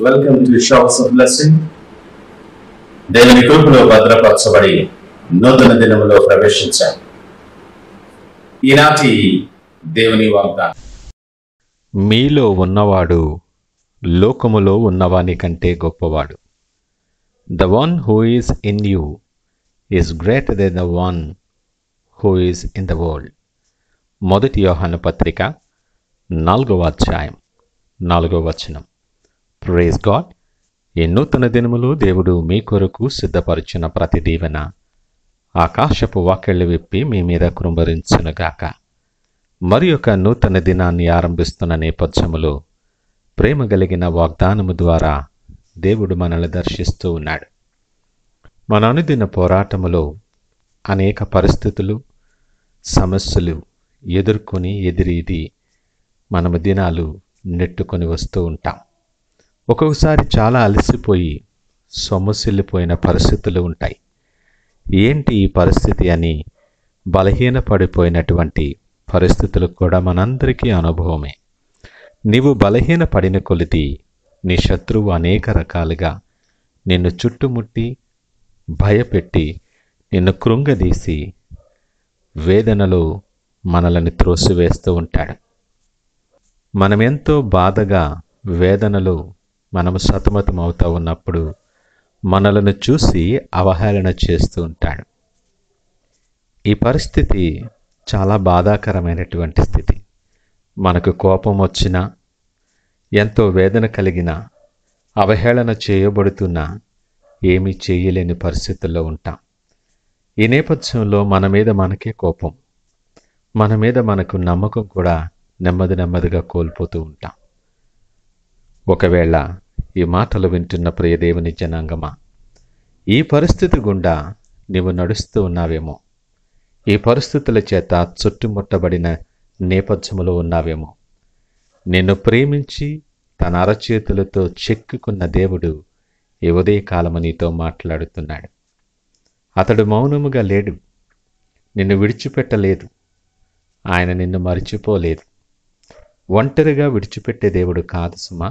Welcome to showers of blessing. దేవుని కృపలో భద్రపరచబడి నూతన దినములో ప్రవేశించాం. ఈనాటి దేవుని వాగ్దానం, మీలో ఉన్నవాడు లోకములో ఉన్నవాని కంటే గొప్పవాడు. The one who is in you is greater than the one who is in the world. మొదటి యోహాను పత్రిక 4వ అధ్యాయం 4వ వచనం. Praise God. ఈ నూతన దినములో దేవుడు మీ కొరకు సిద్ధపరిచిన ప్రతి దీవెన ఆకాశపు వాకిళ్లు విప్పి మీ మీద కృంభరించునుగాక. మరి ఒక నూతన దినాన్ని ఆరంభిస్తున్న నేపథ్యములో ప్రేమ కలిగిన వాగ్దానము ద్వారా దేవుడు మనల్ని దర్శిస్తూ ఉన్నాడు. మన అనుదిన పోరాటములో అనేక పరిస్థితులు, సమస్యలు ఎదుర్కొని ఎదిరీది మనము దినాలు నెట్టుకొని వస్తూ ఉంటాం. ఒక్కొక్కసారి చాలా అలసిపోయి సొమ్మసిల్లిపోయిన పరిస్థితులు ఉంటాయి. ఏంటి ఈ పరిస్థితి అని బలహీనపడిపోయినటువంటి పరిస్థితులు కూడా మనందరికీ అనుభవమే. నీవు బలహీనపడిన కొలిది నీ శత్రువు అనేక రకాలుగా నిన్ను చుట్టుముట్టి భయపెట్టి నిన్ను కృంగదీసి వేదనలో మనల్ని త్రోసివేస్తూ ఉంటాడు. మనమెంతో బాధగా వేదనలో మనము సతమతం అవుతూ ఉన్నప్పుడు మనలను చూసి అవహేళన చేస్తూ ఉంటాడు. ఈ పరిస్థితి చాలా బాధాకరమైనటువంటి స్థితి. మనకు కోపం వచ్చినా, ఎంతో వేదన కలిగినా, అవహేళన చేయబడుతున్నా ఏమీ చేయలేని పరిస్థితుల్లో ఉంటాం. ఈ నేపథ్యంలో మన మీద మనకే కోపం, మన మీద మనకు నమ్మకం కూడా నెమ్మదిగా కోల్పోతూ ఉంటాం. ఒకవేళ ఈ మాటలు వింటున్న ప్రియ దేవుని జనాంగమా, ఈ పరిస్థితి గుండా నీవు నడుస్తూ ఉన్నావేమో, ఈ పరిస్థితుల చేత చుట్టుముట్టబడిన నేపథ్యములో ఉన్నావేమో. నిన్ను ప్రేమించి తన అరచేతులతో చెక్కుకున్న దేవుడు ఈ ఉదయకాలము నీతో మాట్లాడుతున్నాడు. అతడు మౌనముగా లేడు, నిన్ను విడిచిపెట్టలేదు, ఆయన నిన్ను మరిచిపోలేదు. ఒంటరిగా విడిచిపెట్టే దేవుడు కాదు సుమా.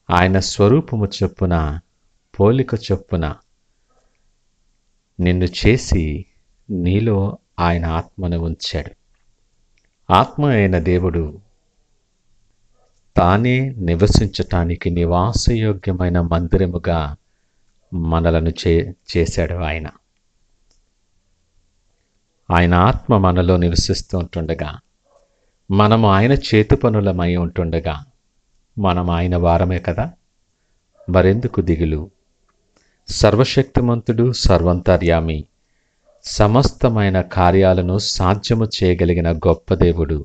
ఆయన స్వరూపము చొప్పున, పోలిక చొప్పున నిన్ను చేసి నీలో ఆయన ఆత్మను ఉంచాడు. ఆత్మ అయిన దేవుడు తానే నివసించటానికి నివాసయోగ్యమైన మందిరముగా మనలను చేశాడు. ఆయన ఆత్మ మనలో నివసిస్తూ ఉంటుండగా, మనము ఆయన చేతి పనులమై ఉంటుండగా, మనం ఆయన వారమే కదా. మరెందుకు దిగులు? సర్వశక్తిమంతుడు, సర్వంతర్యామి, సమస్తమైన కార్యాలను సాధ్యము చేయగలిగిన గొప్ప దేవుడు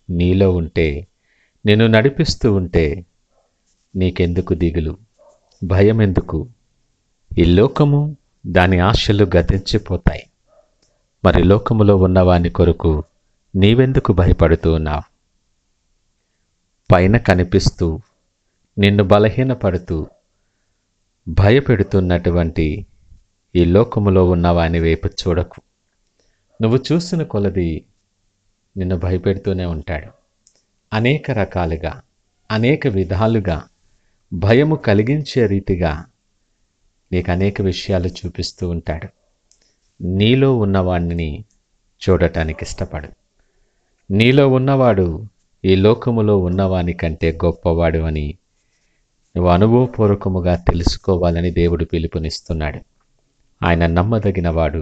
నీలో ఉంటే, నిన్ను నడిపిస్తూ ఉంటే నీకెందుకు దిగులు? భయం ఎందుకు? ఈ లోకము, దాని ఆశలు గతించిపోతాయి. మరి లోకములో ఉన్నవాని కొరకు నీవెందుకు భయపడుతూ ఉన్నావు? పైన కనిపిస్తూ నిన్ను బలహీనపడుతూ భయపెడుతున్నటువంటి ఈ లోకములో ఉన్నవాని వైపు చూడకు. నువ్వు చూసిన కొలది నిన్ను భయపెడుతూనే ఉంటాడు. అనేక రకాలుగా, అనేక విధాలుగా భయము కలిగించే రీతిగా నీకు అనేక విషయాలు చూపిస్తూ ఉంటాడు. నీలో ఉన్నవాడిని చూడటానికి ఇష్టపడు. నీలో ఉన్నవాడు ఈ లోకములో ఉన్నవాని కంటే గొప్పవాడు అని నువ్వు అనుభవపూర్వకముగా తెలుసుకోవాలని దేవుడు పిలుపునిస్తున్నాడు. ఆయన నమ్మదగినవాడు,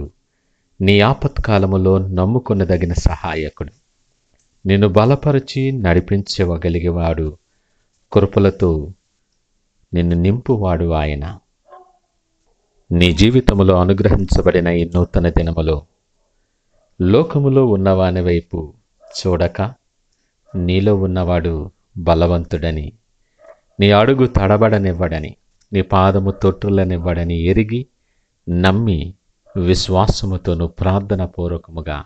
నీ ఆపత్కాలములో నమ్ముకొనదగిన సహాయకుడు, నిన్ను బలపరిచి నడిపించగలిగేవాడు, కృపలతో నిన్ను నింపువాడు ఆయన. నీ జీవితములో అనుగ్రహించబడిన ఈ నూతన దినములో లోకములో ఉన్నవాని వైపు చూడక, నీలో ఉన్నవాడు బలవంతుడని, నీ అడుగు తడబడనివ్వడని, నీ పాదము తొట్టులనివ్వడని ఎరిగి నమ్మి విశ్వాసముతోను ప్రార్థన పూర్వకముగా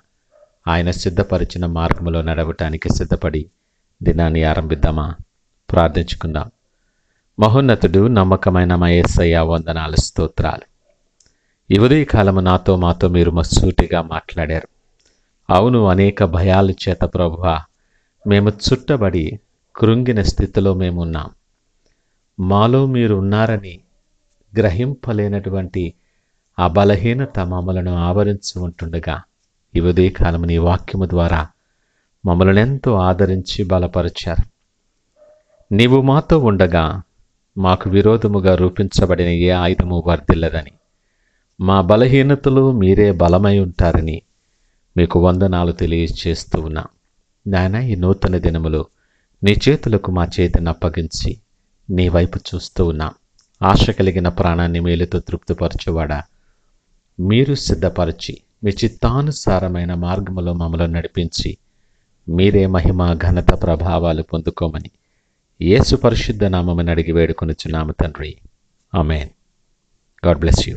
ఆయన సిద్ధపరిచిన మార్గములో నడవటానికి సిద్ధపడి దినాన్ని ఆరంభిద్దామా? ప్రార్థించుకుందాం. మహోన్నతుడు, నమ్మకమైన మా యేసయ్య, వందనాలు, స్తోత్రాలు. ఈ ఉదయకాలము మాతో మీరు మసూటిగా మాట్లాడారు. అవును, అనేక భయాల చేత ప్రభువా మేము చుట్టబడి కృంగిన స్థితిలో మేమున్నాం. మాలో మీరు ఉన్నారని గ్రహింపలేనటువంటి ఆ బలహీనత మమ్మలను ఆవరించి ఉంటుండగా ఈ ఉదయకాలం నీ వాక్యము ద్వారా మమ్మల్ని ఎంతో ఆదరించి బలపరిచారు. నీవు మాతో ఉండగా మాకు విరోధముగా రూపించబడిన ఏ ఆయుధము వర్ధిల్లదని, మా బలహీనతలు మీరే బలమై ఉంటారని మీకు వందనాలు తెలియజేస్తూ ఉన్నా. నాయన, ఈ నూతన దినములో నీ చేతులకు మా చేతిని అప్పగించి నీ వైపు చూస్తూ ఉన్నాం. ఆశ కలిగిన ప్రాణాన్ని మేలుతో తృప్తిపరచువాడా, మీరు సిద్ధపరిచి మీ చిత్తానుసారమైన మార్గములో మమ్మల్ని నడిపించి మీరే మహిమ ఘనత ప్రభావాలు పొందుకోమని యేసు పరిశుద్ధ నామమున అడిగి వేడుకొనుచున్నాము తండ్రి. ఆమేన్. God bless you.